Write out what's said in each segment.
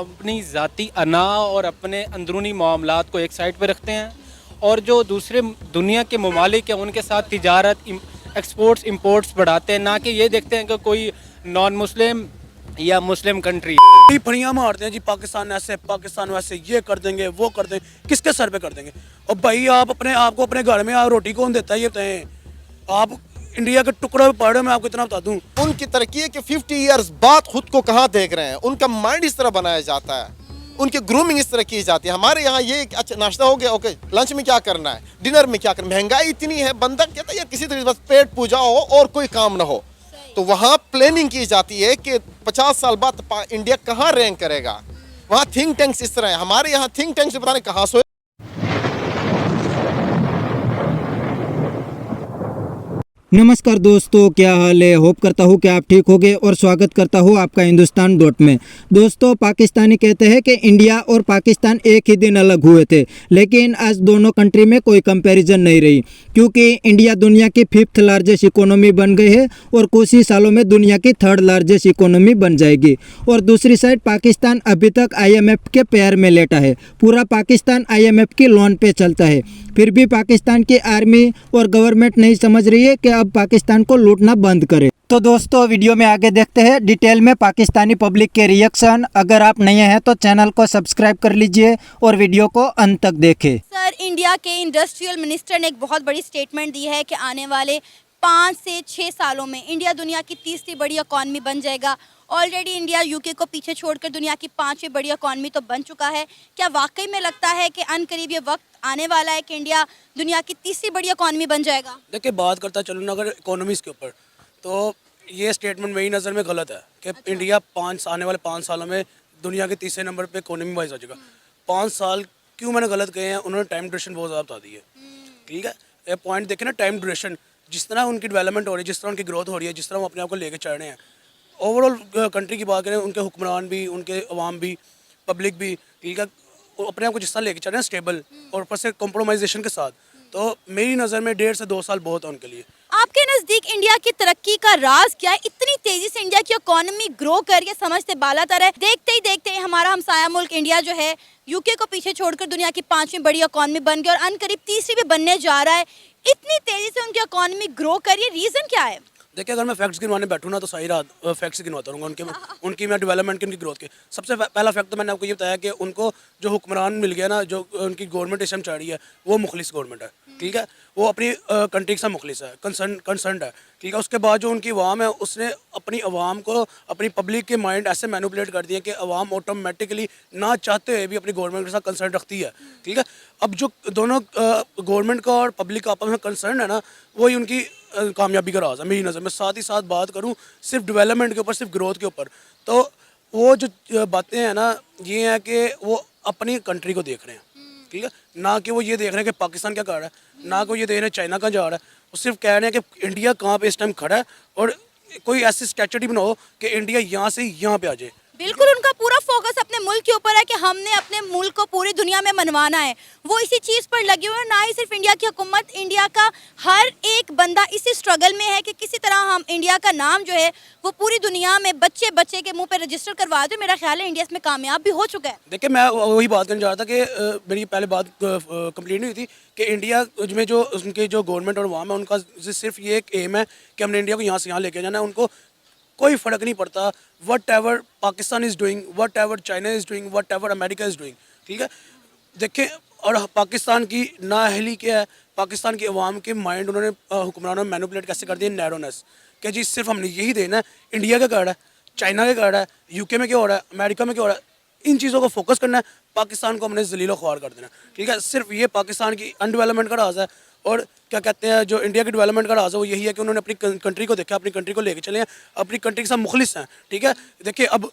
अपनी ज़ाती अना और अपने अंदरूनी मामलात को एक साइड पे रखते हैं और जो दूसरे दुनिया के ममालिक हैं उनके साथ तिजारत एक्सपोर्ट्स इंपोर्ट्स बढ़ाते हैं, ना कि ये देखते हैं कि कोई नॉन मुस्लिम या मुस्लिम कंट्री। फड़ियाँ मारते हैं जी, पाकिस्तान ऐसे पाकिस्तान वैसे, ये कर देंगे वो कर देंगे, किसके सर पे कर देंगे। और भाई आप अपने आप को अपने घर में आप रोटी कौन देता है ये बताएं। आप इंडिया के टुकड़े पे पड़े हो, मैं आपको इतना बता दूं। उनकी तरक्की है कि 50 इयर्स बाद खुद को कहाँ देख रहे हैं, उनका माइंड इस तरह बनाया जाता है, उनकी ग्रूमिंग इस तरह की जाती है। हमारे यहाँ ये अच्छा नाश्ता हो गया, ओके लंच में क्या करना है, डिनर में क्या करना है। महंगाई इतनी है, बंदा कहता है यार किसी तरीके बस पेट पूजा हो और कोई काम ना हो। तो वहाँ प्लानिंग की जाती है कि 50 साल बाद इंडिया कहाँ रैंक करेगा। वहाँ थिंक टैंक्स इस तरह है, हमारे यहाँ थिंक टैंक्स पता नहीं कहाँ से। नमस्कार दोस्तों, क्या हाल है। होप करता हूँ कि आप ठीक होंगे और स्वागत करता हूँ आपका हिंदुस्तान डॉट में। दोस्तों, पाकिस्तानी कहते हैं कि इंडिया और पाकिस्तान एक ही दिन अलग हुए थे, लेकिन आज दोनों कंट्री में कोई कंपैरिजन नहीं रही, क्योंकि इंडिया दुनिया की 5th लार्जेस्ट इकोनॉमी बन गई है और कुछ ही सालों में दुनिया की 3rd लार्जेस्ट इकोनॉमी बन जाएगी। और दूसरी साइड पाकिस्तान अभी तक IMF के पैर में लेटा है। पूरा पाकिस्तान IMF की लोन पे चलता है, फिर भी पाकिस्तान की आर्मी और गवर्नमेंट नहीं समझ रही है कि अब पाकिस्तान को लूटना बंद करे। तो दोस्तों, वीडियो में आगे देखते हैं डिटेल में पाकिस्तानी पब्लिक के रिएक्शन। अगर आप नए हैं तो चैनल को सब्सक्राइब कर लीजिए और वीडियो को अंत तक देखें। सर, इंडिया के इंडस्ट्रियल मिनिस्टर ने एक बहुत बड़ी स्टेटमेंट दी है कि आने वाले 5 से 6 सालों में इंडिया दुनिया की 30वीं बड़ी इकॉनमी बन जाएगा। ऑलरेडी इंडिया यूके को पीछे छोड़कर दुनिया की 5वीं बड़ी इकॉनमी तो बन चुका है। क्या वाकई में लगता है कि अनकरीब ये वक्त आने वाला है कि इंडिया दुनिया की 30वीं बड़ी इकॉनमी बन जाएगा? देखिए, बात करता चलूँ ना अगर इकोनॉमीज़ के ऊपर, तो ये स्टेटमेंट मेरी नज़र में गलत है कि इंडिया आने वाले 5 सालों में दुनिया के 3रे नंबर पे इकोनॉमी वाइज हो जाएगा। 5 साल क्यों मैंने गलत कहे हैं, उन्होंने टाइम ड्यूरेशन बहुत ज़्यादा बता दी है। ठीक है, ये पॉइंट देखें ना, टाइम ड्यूरेशन, जिस तरह उनकी डेवलपमेंट हो रही है, जिस तरह उनकी ग्रोथ हो रही है, जिस तरह वो अपने आप को लेकर चल रहे हैं, ओवरऑल कंट्री की बात करें, उनके हुक्मरान भी, उनके अवाम भी, पब्लिक भी, ठीक है, वो अपने आप को जिस तरह लेके चल रहे हैं स्टेबल और ऊपर से कॉम्प्रोमाइजेशन के साथ, तो मेरी नज़र में 1.5 से 2 साल बहुत है उनके लिए। आपके नज़दीक इंडिया की तरक्की का राज क्या है? इतनी तेजी से इंडिया की इकोनॉमी ग्रो करके समझते बालातर है। देखते ही देखते हमारा हमसाया मुल्क इंडिया जो है यूके को पीछे छोड़कर दुनिया की 5वीं बड़ी इकोनॉमी बन गई और अनकरीब 3री भी बनने जा रहा है। इतनी तेजी से उनकी इकोनॉमी ग्रो करिए, रीज़न क्या है? देखिए, अगर मैं फैक्ट्स गिनवाने बैठूँ ना तो सारी रात फैक्ट्स गिनवाता रहूँगा उनकी मैं डेवलपमेंट की, उनकी ग्रोथ के। सबसे पहला फैक्ट तो मैंने आपको ये बताया कि उनको जो हुक्मरान मिल गया ना, जो उनकी गवर्नमेंट इस टाइम चल रही है, वो मुखलिस गवर्नमेंट है। ठीक है, वो अपनी कंट्री के साथ मुखलिस है, कंसर्न है। ठीक है, उसके बाद जो उनकी अवाम है, उसने अपनी अवाम को, अपनी पब्लिक के माइंड ऐसे मैनिपुलेट कर दिए कि अवाम ऑटोमेटिकली ना चाहते हुए भी अपनी गवर्नमेंट के साथ कंसर्न रखती है। ठीक है, अब जो दोनों गवर्नमेंट का और पब्लिक का आपस में कंसर्न है ना, वही उनकी कामयाबी का राज है मेरी नज़र में। साथ ही साथ बात करूँ सिर्फ डेवलपमेंट के ऊपर, सिर्फ ग्रोथ के ऊपर, तो वो जो बातें हैं ना, ये हैं कि वो अपनी कंट्री को देख रहे हैं। ठीक है, ना कि वो ये देख रहे हैं कि पाकिस्तान क्या कर रहा है, ना कि वो ये देख रहे हैं चाइना कहाँ जा रहा है। वो सिर्फ कह रहे हैं कि इंडिया कहाँ पे इस टाइम खड़ा है और कोई ऐसी स्ट्रेटजी बनाओ कि इंडिया यहाँ से यहाँ पे आ जाए। बिल्कुल, उनका पूरा फोकस अपने मुल्क के ऊपर है कि हमने अपने मुल्क को पूरी दुनिया में मनवाना है। वो इसी चीज़ पर लगे हुए हैं। ना ही सिर्फ इंडिया की हुकूमत, इंडिया का हर एक बंदा इसी स्ट्रगल में है कि किसी तरह हम इंडिया का नाम जो है वो पूरी दुनिया में बच्चे बच्चे के मुंह पे रजिस्टर करवा दे। मेरा ख्याल है इंडिया इसमें कामयाब भी हो चुका है। देखिए, मैं वही बात करने जा रहा था कि मेरी पहले बात कंप्लीट नहीं हुई थी कि इंडिया में जो उनके जो गवर्नमेंट और अवाम है, उनका सिर्फ ये एक एम है कि हमने इंडिया को यहाँ से यहाँ लेके जाना है। उनको कोई फ़र्क नहीं पड़ता what ever Pakistan is doing, what ever China is doing, what ever America is doing. ठीक है, देखें, और पाकिस्तान की नाअहली क्या है, पाकिस्तान के अवाम के माइंड उन्होंने हुक्मरानों में मैनिपुलेट कैसे कर दिया, नैरोनेस, कि जी सिर्फ हमने यही देना है। इंडिया क्या कर रहा है, चाइना क्या कर रहा है, यूके में क्या हो रहा है, अमेरिका में क्या हो रहा है, इन चीज़ों को फोकस करना है। पाकिस्तान को हमने जलीलो ख्वार कर देना। ठीक है, सिर्फ ये पाकिस्तान की अनडेवलपमेंट का राज है। और क्या कहते हैं, जो इंडिया की डेवलपमेंट का राज है वो यही है कि उन्होंने अपनी कंट्री को देखा, अपनी कंट्री को लेके चले हैं, अपनी कंट्री के साथ मुखलिस हैं। ठीक है, देखिए, अब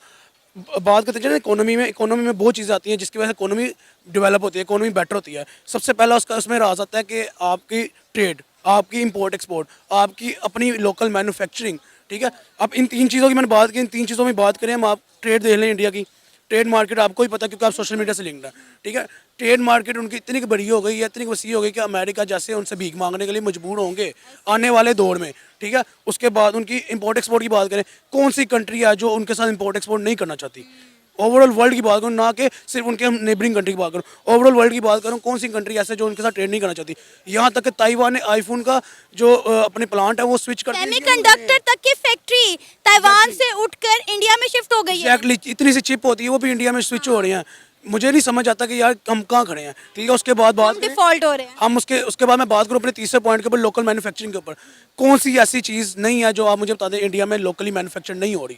बात करते हैं इकोनॉमी में बहुत चीज़ें आती हैं जिसकी वजह से इकोनॉमी डेवलप होती है, इकोनॉमी बेटर होती है। सबसे पहला उसमें राज आता है कि आपकी ट्रेड, आपकी इंपोर्ट एक्सपोर्ट, आपकी अपनी लोकल मैन्युफैक्चरिंग। ठीक है, अब इन 3 चीज़ों की मैंने बात की, इन 3 चीज़ों में बात करें हम, आप ट्रेड देख लें, इंडिया की ट्रेड मार्केट आपको ही पता क्योंकि आप सोशल मीडिया से लिंक्ड है। ठीक है, ट्रेड मार्केट उनकी इतनी बड़ी हो गई है, इतनी वसी हो गई कि अमेरिका जैसे उनसे भीख मांगने के लिए मजबूर होंगे आने वाले दौर में। ठीक है, उसके बाद उनकी इंपोर्ट एक्सपोर्ट की बात करें, कौन सी कंट्री है जो उनके साथ इंपोर्ट एक्सपोर्ट नहीं करना चाहती? ओवरऑल वर्ल्ड की बात करूँ, ना कि सिर्फ उनके हम नेबरिंग कंट्री की बात करूँ, ओवरऑल वर्ल्ड की बात करूँ, कौन सी कंट्री ऐसे जो उनके साथ ट्रेड नहीं करना चाहती। यहाँ तक कि ताइवान ने आईफोन का जो अपने प्लांट है वो स्विच कर सेमीकंडक्टर तक की फैक्ट्री ताइवान से उठकर इंडिया में शिफ्ट हो गई है। एग्जैक्टली, इतनी सी चिप होती है वो भी इंडिया में स्विच हो रही हैं। मुझे नहीं समझ आता कि यार हम कहाँ खड़े हैं। ठीक है, उसके बाद बात हम डिफॉल्ट हो रहे हैं। हम उसके बाद मैं बात करूँ अपने तीसरे पॉइंट के ऊपर, लोकल मैन्युफैक्चरिंग के ऊपर। कौन सी ऐसी चीज़ नहीं है जो आप मुझे बता दें इंडिया में लोकली मैन्युफैक्चर नहीं हो रही।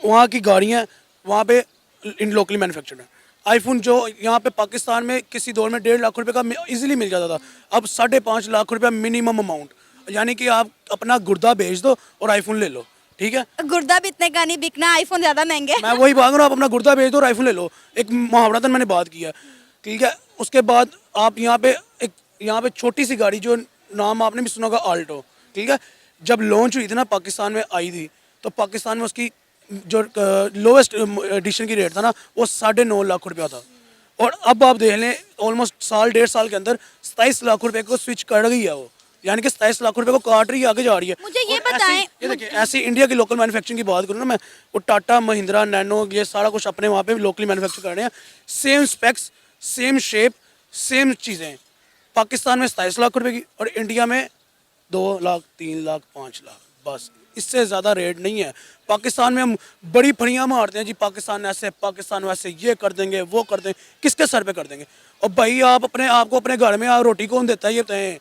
वहाँ की गाड़ियाँ वहाँ पे इन लोकली मैन्युफैक्चर्ड है। आईफोन जो यहाँ पे पाकिस्तान में किसी दौर में 1.5 लाख रुपए का इजीली मिल जाता था, अब 5.5 लाख रुपया मिनिमम अमाउंट, यानी कि आप अपना गुर्दा बेच दो और आईफोन ले लो। ठीक है, गुर्दा भी इतने का नहीं बिकना, आईफोन ज्यादा महंगे। मैं वही बात करूँ, आप अपना गुर्दा बेच दो और आईफोन ले लो। एक मुहावरतन मैंने बात किया। ठीक है, उसके बाद आप यहाँ पे छोटी सी गाड़ी जो नाम आपने भी सुना होगा, आल्टो। ठीक है, जब लॉन्च हुई थी ना, पाकिस्तान में आई थी, तो पाकिस्तान में उसकी जो लोवेस्ट एडिशन की रेट था ना वो 9.5 लाख रुपया था। और अब आप देख लें ऑलमोस्ट साल 1.5 साल के अंदर 27 लाख रुपए को स्विच कर गई है वो, यानी कि 27 लाख रुपए को काट रही है, आगे जा रही है। मुझे ये और बताएं, ये देखिए, ऐसी इंडिया की लोकल मैन्युफैक्चरिंग की बात करूँ ना मैं, वो टाटा, महिंद्रा, नैनो, ये सारा कुछ अपने वहाँ पे लोकली मैन्युफैक्चर कर रहे हैं। Same specs, same shape, same चीज़ें। पाकिस्तान में 27 लाख रुपए की और इंडिया में 2 लाख, 3 लाख, 5 लाख, बस इससे ज़्यादा रेट नहीं है। पाकिस्तान में हम बड़ी फड़ियाँ मारते हैं जी, पाकिस्तान ऐसे, पाकिस्तान वैसे, ये कर देंगे, वो कर देंगे, किसके सर पे कर देंगे। और भाई आप अपने आप को अपने घर में आप रोटी कौन देता है ये बताएं।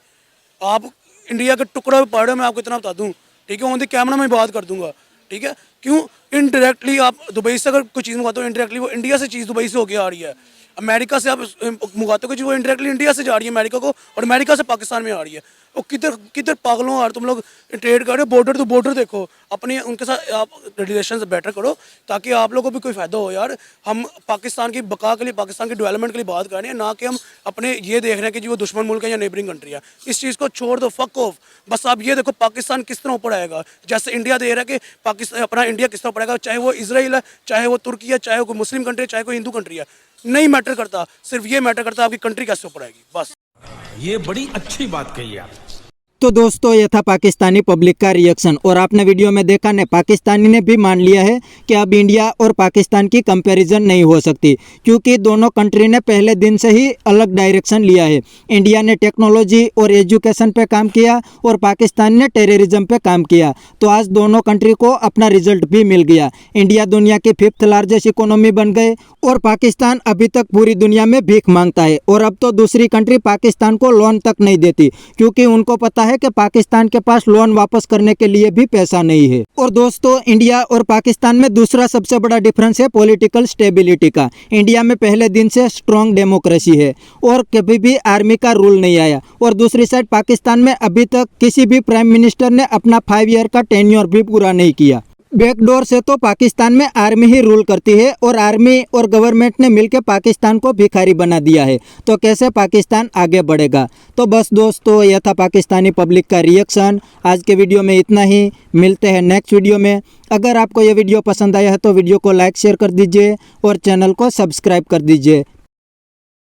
आप इंडिया के टुकड़े पे पड़े, मैं आपको इतना बता दूं। ठीक है, ऑन द कैमरा में बात कर दूंगा। ठीक है, क्यों इनडायरेक्टली आप दुबई से अगर कोई चीज़ मंगाते हो, इनडायरेक्टली वो इंडिया से चीज़ दुबई से होके आ रही है। अमेरिका से आप मंगाते हो कि वो इनडायरेक्टली इंडिया से जा रही है अमेरिका को, और अमेरिका से पाकिस्तान में आ रही है। वो किधर पागलों यार, तुम लोग ट्रेड कर रहे हो, बॉर्डर टू बॉर्डर देखो, अपने उनके साथ आप रिलेशन बेटर करो ताकि आप लोगों को भी कोई फ़ायदा हो यार। हम पाकिस्तान की बका के लिए, पाकिस्तान के डेवलपमेंट के लिए बात कर रहे हैं, ना कि हम अपने ये देख रहे हैं कि जी वो दुश्मन मुल्क है या नेबरिंग कंट्री है। इस चीज़ को छोड़ दो, फक ऑफ। बस आप ये देखो पाकिस्तान किस तरह ऊपर आएगा, जैसे इंडिया दे रहा है कि पाकिस्तान अपना इंडिया किस तरह ऊपर आएगा, चाहे वो इसराइल है, चाहे वो तुर्की है, चाहे वो कोई मुस्लिम कंट्री है, चाहे कोई हिंदू कंट्री है, नहीं मैटर करता। सिर्फ ये मैटर करता है आपकी कंट्री कैसे ऊपर आएगी, बस। ये बड़ी अच्छी बात कही आप। तो दोस्तों ये था पाकिस्तानी पब्लिक का रिएक्शन, और आपने वीडियो में देखा ने पाकिस्तानी ने भी मान लिया है कि अब इंडिया और पाकिस्तान की कंपैरिजन नहीं हो सकती, क्योंकि दोनों कंट्री ने पहले दिन से ही अलग डायरेक्शन लिया है। इंडिया ने टेक्नोलॉजी और एजुकेशन पे काम किया और पाकिस्तान ने टेररिज्म पे काम किया। तो आज दोनों कंट्री को अपना रिजल्ट भी मिल गया। इंडिया दुनिया की 5th लार्जेस्ट इकोनॉमी बन गए और पाकिस्तान अभी तक पूरी दुनिया में भीख मांगता है। और अब तो दूसरी कंट्री पाकिस्तान को लोन तक नहीं देती, क्योंकि उनको पता है कि पाकिस्तान के पास लोन वापस करने के लिए भी पैसा नहीं है। और दोस्तों इंडिया और पाकिस्तान में दूसरा सबसे बड़ा डिफरेंस है पॉलिटिकल स्टेबिलिटी का। इंडिया में पहले दिन से स्ट्रॉन्ग डेमोक्रेसी है और कभी भी आर्मी का रूल नहीं आया, और दूसरी साइड पाकिस्तान में अभी तक किसी भी प्राइम मिनिस्टर ने अपना 5 ईयर का टेन्योर भी पूरा नहीं किया। बैकडोर से तो पाकिस्तान में आर्मी ही रूल करती है, और आर्मी और गवर्नमेंट ने मिलकर पाकिस्तान को भिखारी बना दिया है। तो कैसे पाकिस्तान आगे बढ़ेगा। तो बस दोस्तों यह था पाकिस्तानी पब्लिक का रिएक्शन। आज के वीडियो में इतना ही, मिलते हैं नेक्स्ट वीडियो में। अगर आपको यह वीडियो पसंद आया है तो वीडियो को लाइक शेयर कर दीजिए और चैनल को सब्सक्राइब कर दीजिए।